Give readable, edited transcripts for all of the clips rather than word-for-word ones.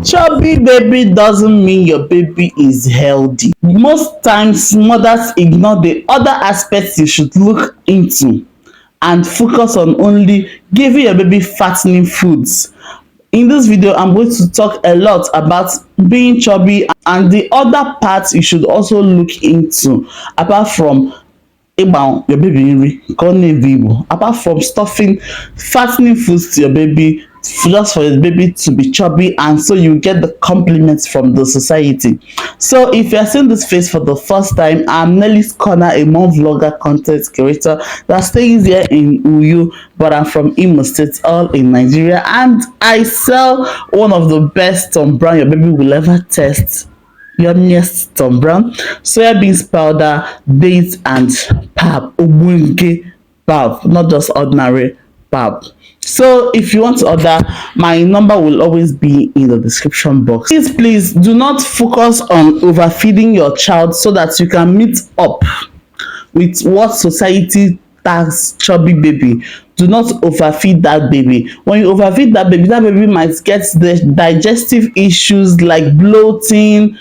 Chubby baby doesn't mean your baby is healthy. Most times, mothers ignore the other aspects you should look into and focus on only giving your baby fattening foods. In this video, I'm going to talk a lot about being chubby and the other parts you should also look into apart from ịgba your baby nri ka ọ na-ebu ibu, apart from stuffing fattening foods to your baby just for your baby to be chubby and so you get the compliments from the society. So if you're seeing this face for the first time, I'm Nelly's Corner, a mom vlogger content creator that stays here in Uyu, but I'm from Imo State, all in Nigeria, and I sell one of the best Tom Brown your baby will ever test, yummiest Tom Brown soya beans powder, dates and pap, ogbonge pap, not just ordinary pap. So if you want to order, my number will always be in the description box. Please do not focus on overfeeding your child so that you can meet up with what society tags chubby baby. Do not overfeed that baby. When you overfeed that baby might get the digestive issues like bloating,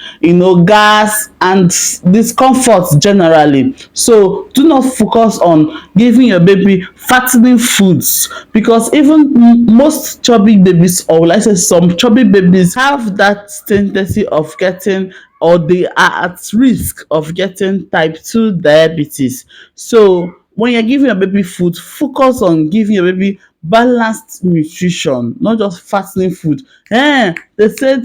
gas and discomfort generally. So do not focus on giving your baby fattening foods, because even most chubby babies, or like I say some chubby babies, have that tendency of getting, or they are at risk of getting type 2 diabetes. So when you're giving your baby food, focus on giving your baby balanced nutrition, not just fattening food. They said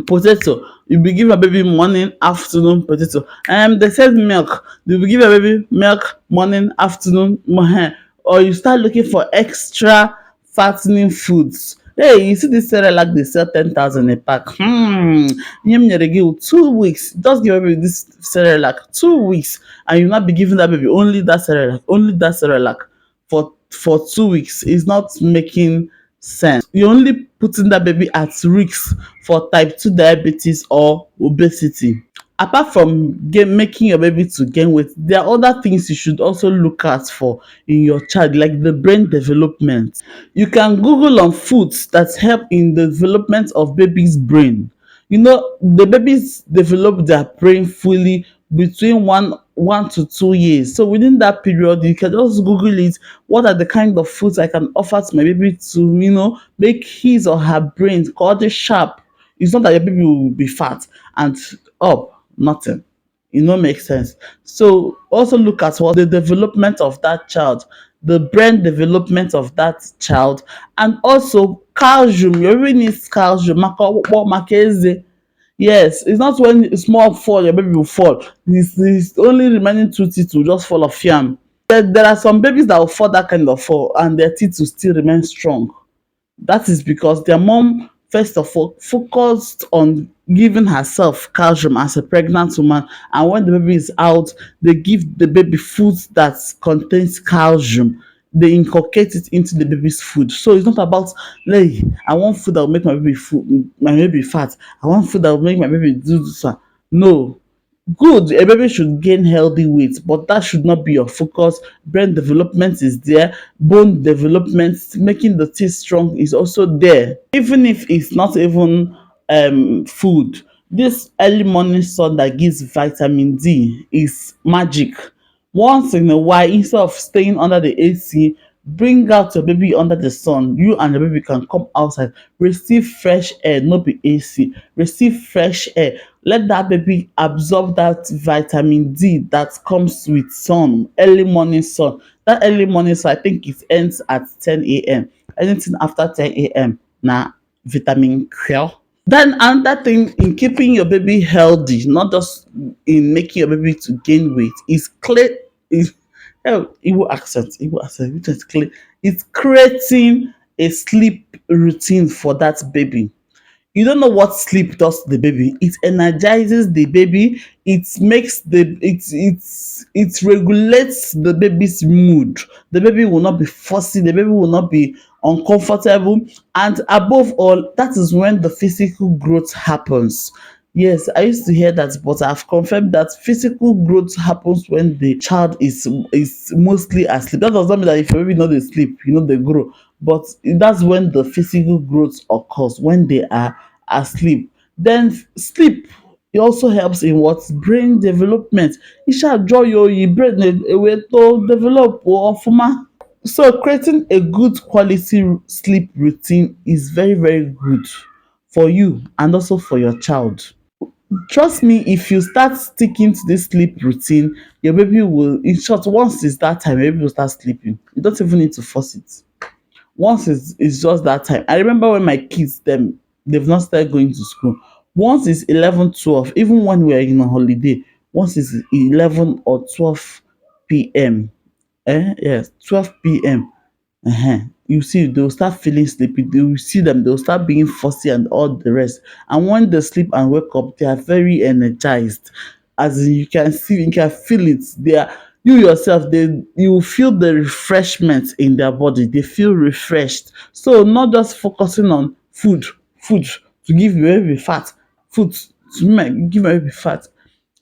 potato, you be give your baby morning, afternoon potato. They said milk, you be give your baby milk morning, afternoon, or you start looking for extra fattening foods. Hey, you see this Cerelac, they sell 10,000 a pack. Nyem give 2 weeks. Just give baby this Cerelac 2 weeks, and you not be giving that baby only that Cerelac for 2 weeks. It's not making sense. You're only putting that baby at risk for type 2 diabetes or obesity. Apart from making your baby to gain weight, there are other things you should also look at for in your child, like the brain development. You can Google on foods that help in the development of baby's brain. The babies develop their brain fully between one to 2 years. So within that period, you can just Google it. What are the kind of foods I can offer to my baby to make his or her brain called sharp? It's not that your baby will be fat and up, nothing. Makes sense. So also look at what the development of that child, the brain development of that child, and also calcium. You really need calcium. Maka eze. Yes, it's not when small fall your baby will fall. It's only remaining 2 teeth will just fall off yam. There are some babies that will fall that kind of fall and their teeth will still remain strong. That is because their mom, first of all, focused on giving herself calcium as a pregnant woman, and when the baby is out, they give the baby foods that contains calcium. They inculcate it into the baby's food. So it's not about, hey, I want food that will make my baby fat. I want food that will make my baby do this. No. Good, a baby should gain healthy weight, but that should not be your focus. Brain development is there, bone development, making the teeth strong is also there. Even if it's not even food, this early morning sun that gives vitamin D is magic. Once in a while, instead of staying under the AC, bring out your baby under the sun. You and the baby can come outside, receive fresh air, not be AC. Receive fresh air. Let that baby absorb that vitamin D that comes with sun, early morning sun. That early morning sun, I think it ends at 10 a.m. Anything after 10 a.m. na vitamin K. Then another thing in keeping your baby healthy, not just in making your baby to gain weight, is Igbo accent, which is clear. It's creating a sleep routine for that baby. You don't know what sleep does to the baby. It energizes the baby. It makes it regulates the baby's mood. The baby will not be fussy. The baby will not be uncomfortable. And above all, that is when the physical growth happens. Yes, I used to hear that, but I've confirmed that physical growth happens when the child is mostly asleep. That does not mean that if your baby not dey sleep, they grow. but that's when the physical growth occurs, when they are asleep. Then sleep, it also helps in what? Brain development. Iṣẹ́ àjọyọ̀ yìí brain ewé tó develop ọ̀fúnmá. So creating a good quality sleep routine is very, very good for you and also for your child. Trust me, if you start sticking to this sleep routine, your baby will, in short, once it's that time, your baby will start sleeping. You don't even need to force it. Once it's just that time. I remember when my kids, they've not started going to school. Once it's 11, 12, even when we are in a holiday, once it's 11 or 12 p.m., yes, 12 p.m., you see they'll start feeling sleepy. You will see them, they'll start being fussy and all the rest. And when they sleep and wake up, they are very energized. As in, you can see, you can feel it. They are, you yourself, you feel the refreshment in their body. They feel refreshed. So not just focusing on food to give your baby fat, food to give your baby fat.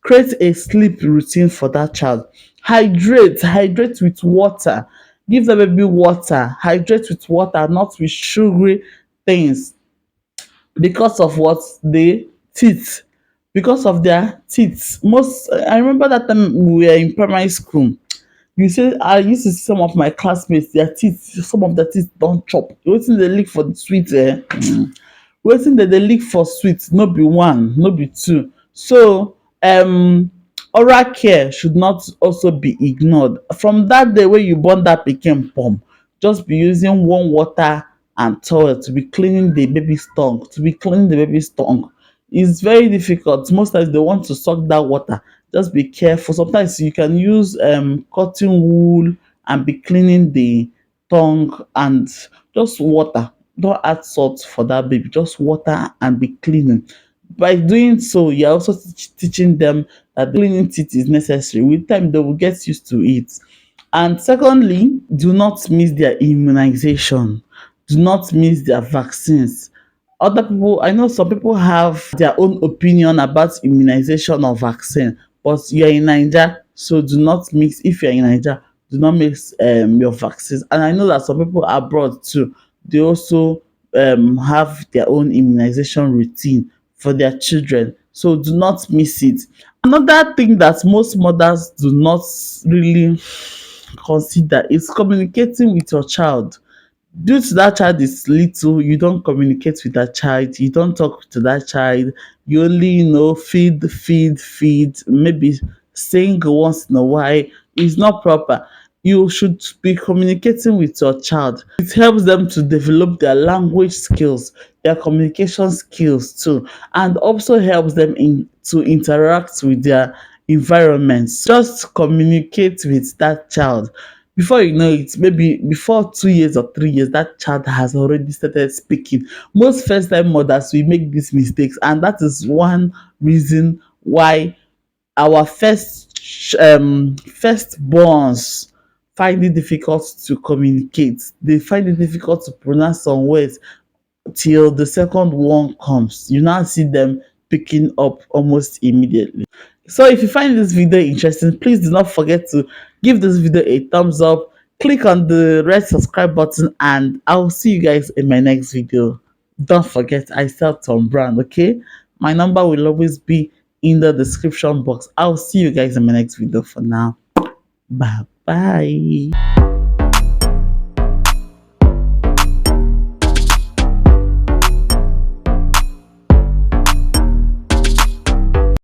Create a sleep routine for that child. Hydrate with water. Give the baby water. Hydrate with water, not with sugary things. Because of what? The teeth. Because of their teeth. Most, I remember that time we were in primary school. You say I used to see some of my classmates, their teeth, some of their teeth don't chop. Wetin dey lick for the sweet, wetin dem dey lick for sweet, no be one, no be two. So oral care should not also be ignored. From that day wey you born that pikin pom, just be using warm water and towel to be cleaning the baby's tongue, to be cleaning the baby's tongue. It's very difficult. Most times they want to suck that water. Just be careful. Sometimes you can use cotton wool and be cleaning the tongue, and just water. Don't add salt for that baby. Just water and be cleaning. By doing so, you're also teaching them that cleaning teeth is necessary. With time, they will get used to it. And secondly, do not miss their immunization. Do not miss their vaccines. Other people, I know some people have their own opinion about immunization or vaccine, but you're in Nigeria, so do not mix. If you're in Nigeria, do not mix your vaccines. And I know that some people abroad too, they also have their own immunization routine for their children. So do not miss it. Another thing that most mothers do not really consider is communicating with your child. Due to that child is little, you don't communicate with that child, you don't talk to that child, you only, feed, maybe sing once in a while. It's not proper. You should be communicating with your child. It helps them to develop their language skills, their communication skills too, and also helps them to interact with their environments. Just communicate with that child. Before you know it, maybe before 2 years or 3 years, that child has already started speaking. Most first time mothers will make these mistakes, and that is one reason why our firstborns find it difficult to communicate. They find it difficult to pronounce some words till the second one comes. You now see them picking up almost immediately. So if you find this video interesting, please do not forget to give this video a thumbs up, click on the red subscribe button, and I'll see you guys in my next video. Don't forget, I sell Tom Brand, okay? My number will always be in the description box. I'll see you guys in my next video. For now, bye bye.